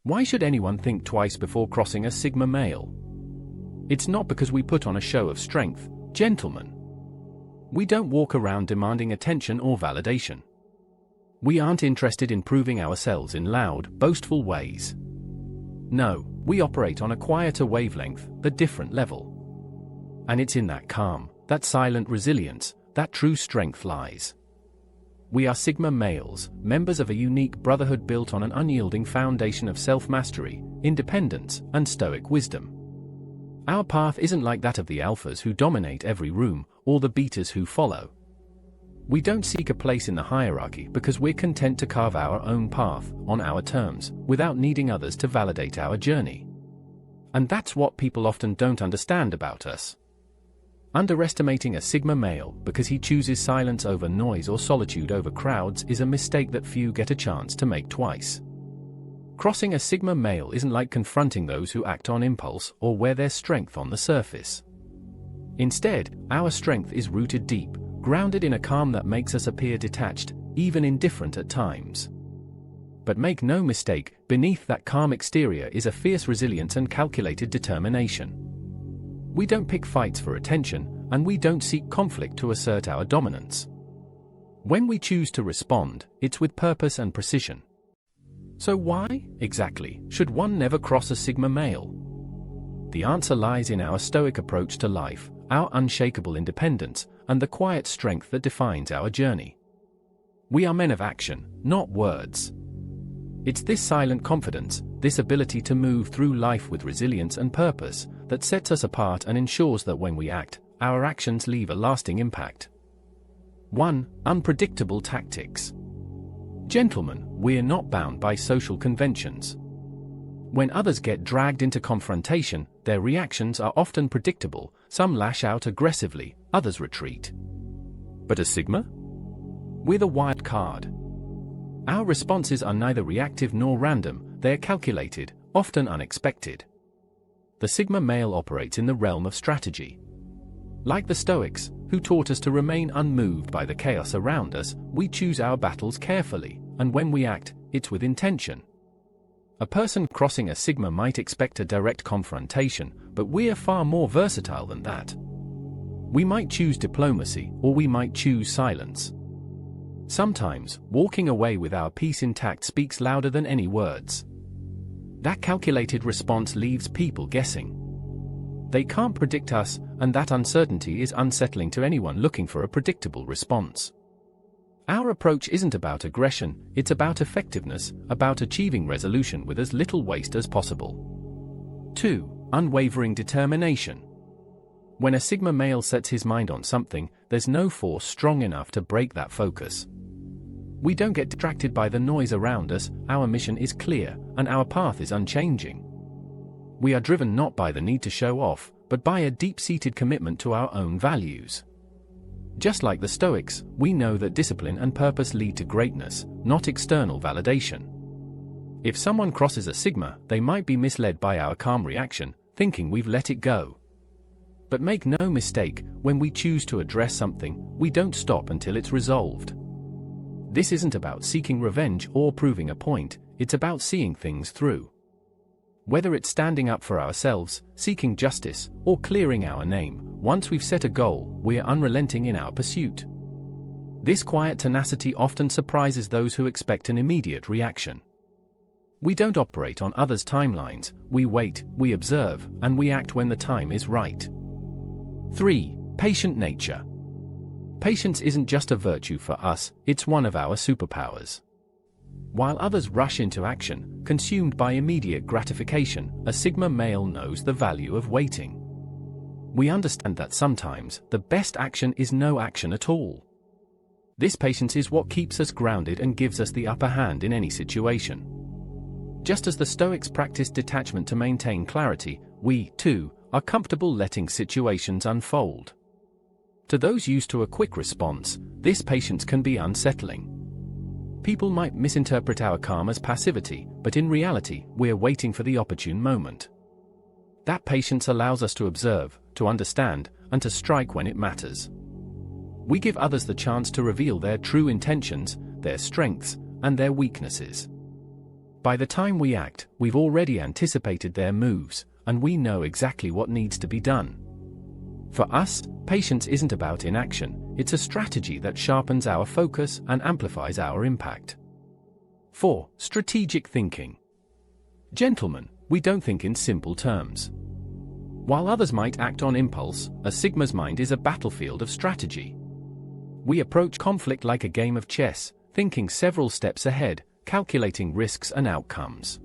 Why should anyone think twice before crossing a Sigma male? It's not because we put on a show of strength, gentlemen. We don't walk around demanding attention or validation. We aren't interested in proving ourselves in loud, boastful ways. No, we operate on a quieter wavelength, a different level. And it's in that calm, that silent resilience, that true strength lies. We are Sigma males, members of a unique brotherhood built on an unyielding foundation of self-mastery, independence, and stoic wisdom. Our path isn't like that of the alphas who dominate every room, or the betas who follow. We don't seek a place in the hierarchy because we're content to carve our own path, on our terms, without needing others to validate our journey. And that's what people often don't understand about us. Underestimating a Sigma male because he chooses silence over noise or solitude over crowds is a mistake that few get a chance to make twice. Crossing a Sigma male isn't like confronting those who act on impulse or wear their strength on the surface. Instead, our strength is rooted deep, grounded in a calm that makes us appear detached, even indifferent at times. But make no mistake, beneath that calm exterior is a fierce resilience and calculated determination. We don't pick fights for attention, and we don't seek conflict to assert our dominance. When we choose to respond, it's with purpose and precision. So why, exactly, should one never cross a Sigma male? The answer lies in our stoic approach to life, our unshakable independence, and the quiet strength that defines our journey. We are men of action, not words. It's this silent confidence, this ability to move through life with resilience and purpose, that sets us apart and ensures that when we act, our actions leave a lasting impact. 1. Unpredictable tactics. Gentlemen, we're not bound by social conventions. When others get dragged into confrontation, their reactions are often predictable. Some lash out aggressively, others retreat. But a Sigma? We're the wild card. Our responses are neither reactive nor random, they're calculated, often unexpected. The Sigma male operates in the realm of strategy. Like the Stoics, who taught us to remain unmoved by the chaos around us, we choose our battles carefully, and when we act, it's with intention. A person crossing a Sigma might expect a direct confrontation, but we're far more versatile than that. We might choose diplomacy, or we might choose silence. Sometimes, walking away with our peace intact speaks louder than any words. That calculated response leaves people guessing. They can't predict us, and that uncertainty is unsettling to anyone looking for a predictable response. Our approach isn't about aggression, it's about effectiveness, about achieving resolution with as little waste as possible. 2. Unwavering determination. When a Sigma male sets his mind on something, there's no force strong enough to break that focus. We don't get distracted by the noise around us, our mission is clear, and our path is unchanging. We are driven not by the need to show off, but by a deep-seated commitment to our own values. Just like the Stoics, we know that discipline and purpose lead to greatness, not external validation. If someone crosses a Sigma, they might be misled by our calm reaction, thinking we've let it go. But make no mistake, when we choose to address something, we don't stop until it's resolved. This isn't about seeking revenge or proving a point, it's about seeing things through. Whether it's standing up for ourselves, seeking justice, or clearing our name, once we've set a goal, we're unrelenting in our pursuit. This quiet tenacity often surprises those who expect an immediate reaction. We don't operate on others' timelines, we wait, we observe, and we act when the time is right. 3. Patient nature. Patience isn't just a virtue for us, it's one of our superpowers. While others rush into action, consumed by immediate gratification, a Sigma male knows the value of waiting. We understand that sometimes, the best action is no action at all. This patience is what keeps us grounded and gives us the upper hand in any situation. Just as the Stoics practiced detachment to maintain clarity, we, too, are comfortable letting situations unfold. To those used to a quick response, this patience can be unsettling. People might misinterpret our calm as passivity, but in reality, we're waiting for the opportune moment. That patience allows us to observe, to understand, and to strike when it matters. We give others the chance to reveal their true intentions, their strengths, and their weaknesses. By the time we act, we've already anticipated their moves, and we know exactly what needs to be done. For us, patience isn't about inaction, it's a strategy that sharpens our focus and amplifies our impact. 4. Strategic thinking. Gentlemen, we don't think in simple terms. While others might act on impulse, a Sigma's mind is a battlefield of strategy. We approach conflict like a game of chess, thinking several steps ahead, calculating risks and outcomes.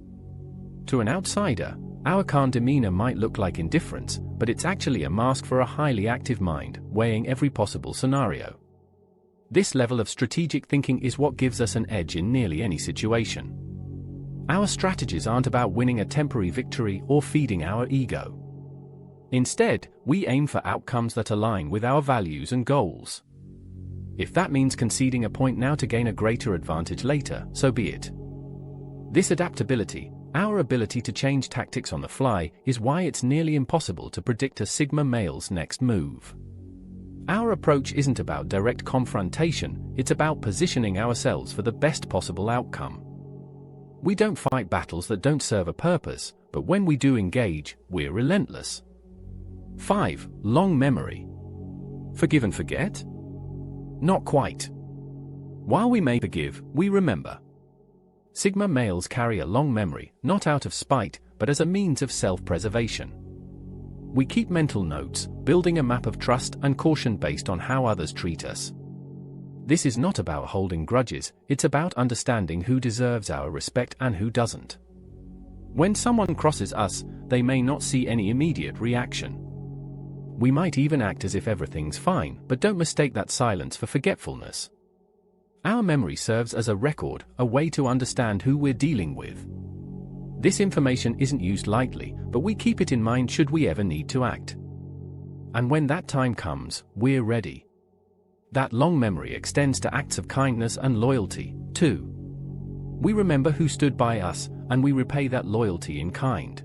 To an outsider, our calm demeanor might look like indifference, but it's actually a mask for a highly active mind, weighing every possible scenario. This level of strategic thinking is what gives us an edge in nearly any situation. Our strategies aren't about winning a temporary victory or feeding our ego. Instead, we aim for outcomes that align with our values and goals. If that means conceding a point now to gain a greater advantage later, so be it. This adaptability, our ability to change tactics on the fly, is why it's nearly impossible to predict a Sigma male's next move. Our approach isn't about direct confrontation, it's about positioning ourselves for the best possible outcome. We don't fight battles that don't serve a purpose, but when we do engage, we're relentless. 5. Long memory. Forgive and forget? Not quite. While we may forgive, we remember. Sigma males carry a long memory, not out of spite, but as a means of self-preservation. We keep mental notes, building a map of trust and caution based on how others treat us. This is not about holding grudges, it's about understanding who deserves our respect and who doesn't. When someone crosses us, they may not see any immediate reaction. We might even act as if everything's fine, but don't mistake that silence for forgetfulness. Our memory serves as a record, a way to understand who we're dealing with. This information isn't used lightly, but we keep it in mind should we ever need to act. And when that time comes, we're ready. That long memory extends to acts of kindness and loyalty, too. We remember who stood by us, and we repay that loyalty in kind.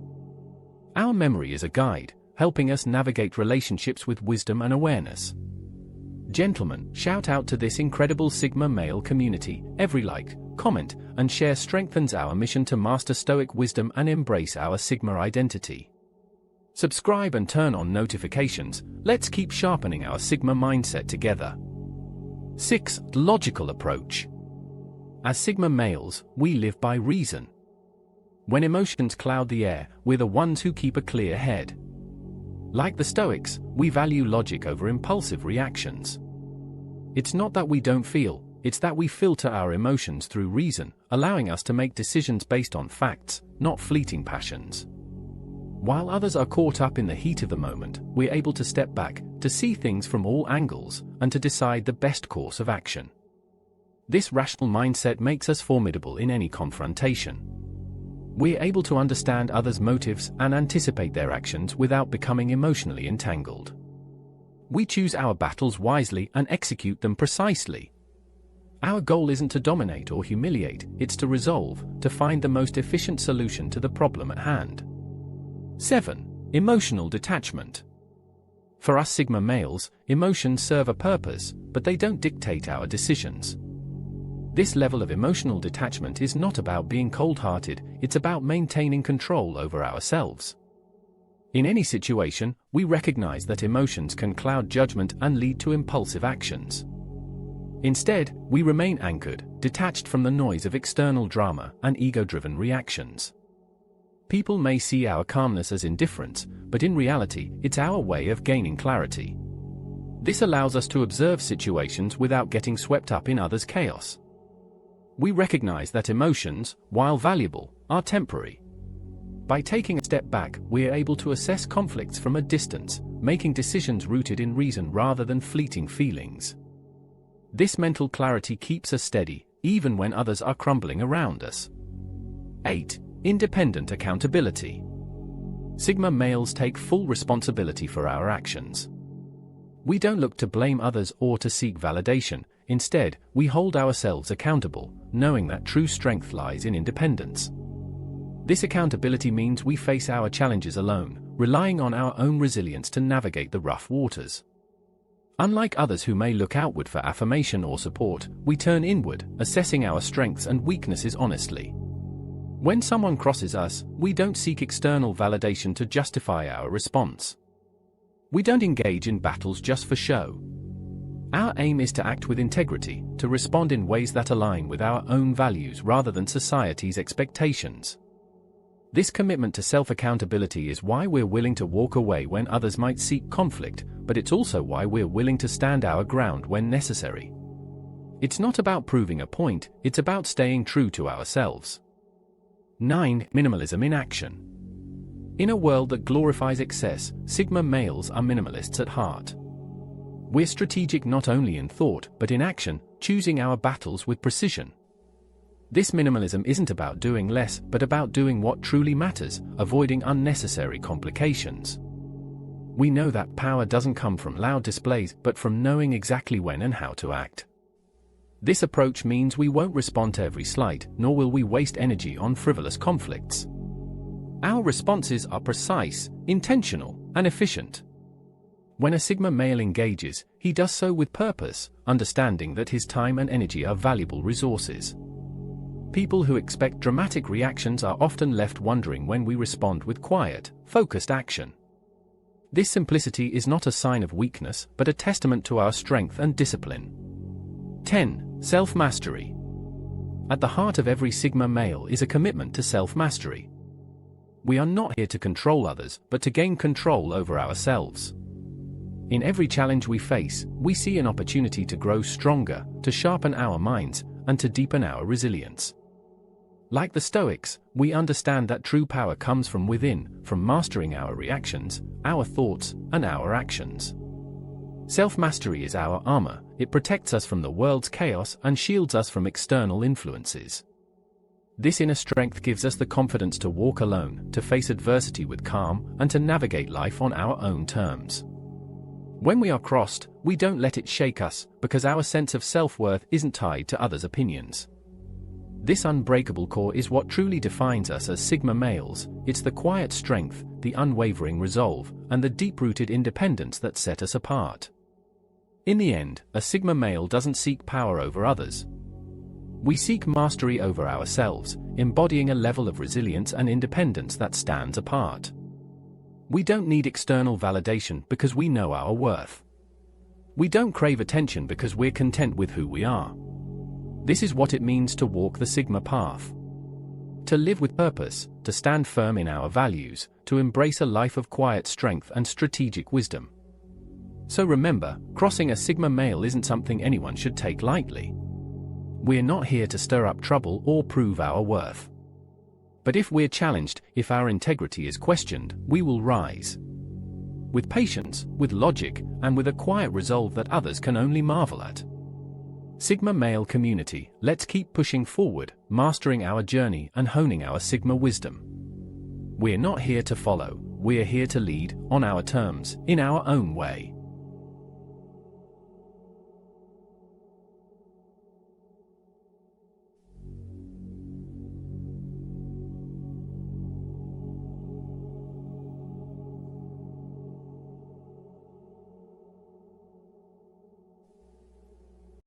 Our memory is a guide, helping us navigate relationships with wisdom and awareness. Gentlemen, shout out to this incredible Sigma male community. Every like, comment, and share strengthens our mission to master Stoic wisdom and embrace our Sigma identity. Subscribe and turn on notifications. Let's keep sharpening our Sigma mindset together. 6. Logical approach. As Sigma males, we live by reason. When emotions cloud the air, we're the ones who keep a clear head. Like the Stoics, we value logic over impulsive reactions. It's not that we don't feel, it's that we filter our emotions through reason, allowing us to make decisions based on facts, not fleeting passions. While others are caught up in the heat of the moment, we're able to step back, to see things from all angles, and to decide the best course of action. This rational mindset makes us formidable in any confrontation. We're able to understand others' motives and anticipate their actions without becoming emotionally entangled. We choose our battles wisely and execute them precisely. Our goal isn't to dominate or humiliate, it's to resolve, to find the most efficient solution to the problem at hand. 7. Emotional detachment. For us Sigma males, emotions serve a purpose, but they don't dictate our decisions. This level of emotional detachment is not about being cold-hearted, it's about maintaining control over ourselves. In any situation, we recognize that emotions can cloud judgment and lead to impulsive actions. Instead, we remain anchored, detached from the noise of external drama and ego-driven reactions. People may see our calmness as indifference, but in reality, it's our way of gaining clarity. This allows us to observe situations without getting swept up in others' chaos. We recognize that emotions, while valuable, are temporary. By taking a step back, we are able to assess conflicts from a distance, making decisions rooted in reason rather than fleeting feelings. This mental clarity keeps us steady, even when others are crumbling around us. 8. Independent accountability. Sigma males take full responsibility for our actions. We don't look to blame others or to seek validation. Instead, we hold ourselves accountable, knowing that true strength lies in independence. This accountability means we face our challenges alone, relying on our own resilience to navigate the rough waters. Unlike others who may look outward for affirmation or support, we turn inward, assessing our strengths and weaknesses honestly. When someone crosses us, we don't seek external validation to justify our response. We don't engage in battles just for show. Our aim is to act with integrity, to respond in ways that align with our own values rather than society's expectations. This commitment to self-accountability is why we're willing to walk away when others might seek conflict, but it's also why we're willing to stand our ground when necessary. It's not about proving a point, it's about staying true to ourselves. 9. Minimalism in action. In a world that glorifies excess, Sigma males are minimalists at heart. We're strategic not only in thought, but in action, choosing our battles with precision. This minimalism isn't about doing less, but about doing what truly matters, avoiding unnecessary complications. We know that power doesn't come from loud displays, but from knowing exactly when and how to act. This approach means we won't respond to every slight, nor will we waste energy on frivolous conflicts. Our responses are precise, intentional, and efficient. When a Sigma male engages, he does so with purpose, understanding that his time and energy are valuable resources. People who expect dramatic reactions are often left wondering when we respond with quiet, focused action. This simplicity is not a sign of weakness, but a testament to our strength and discipline. 10. Self-mastery. At the heart of every Sigma male is a commitment to self-mastery. We are not here to control others, but to gain control over ourselves. In every challenge we face, we see an opportunity to grow stronger, to sharpen our minds, and to deepen our resilience. Like the Stoics, we understand that true power comes from within, from mastering our reactions, our thoughts, and our actions. Self-mastery is our armor. It protects us from the world's chaos and shields us from external influences. This inner strength gives us the confidence to walk alone, to face adversity with calm, and to navigate life on our own terms. When we are crossed, we don't let it shake us, because our sense of self-worth isn't tied to others' opinions. This unbreakable core is what truly defines us as Sigma males. It's the quiet strength, the unwavering resolve, and the deep-rooted independence that set us apart. In the end, a Sigma male doesn't seek power over others. We seek mastery over ourselves, embodying a level of resilience and independence that stands apart. We don't need external validation because we know our worth. We don't crave attention because we're content with who we are. This is what it means to walk the Sigma path. To live with purpose, to stand firm in our values, to embrace a life of quiet strength and strategic wisdom. So remember, crossing a Sigma male isn't something anyone should take lightly. We're not here to stir up trouble or prove our worth. But if we're challenged, if our integrity is questioned, we will rise. With patience, with logic, and with a quiet resolve that others can only marvel at. Sigma male community, let's keep pushing forward, mastering our journey and honing our Sigma wisdom. We're not here to follow, we're here to lead, on our terms, in our own way.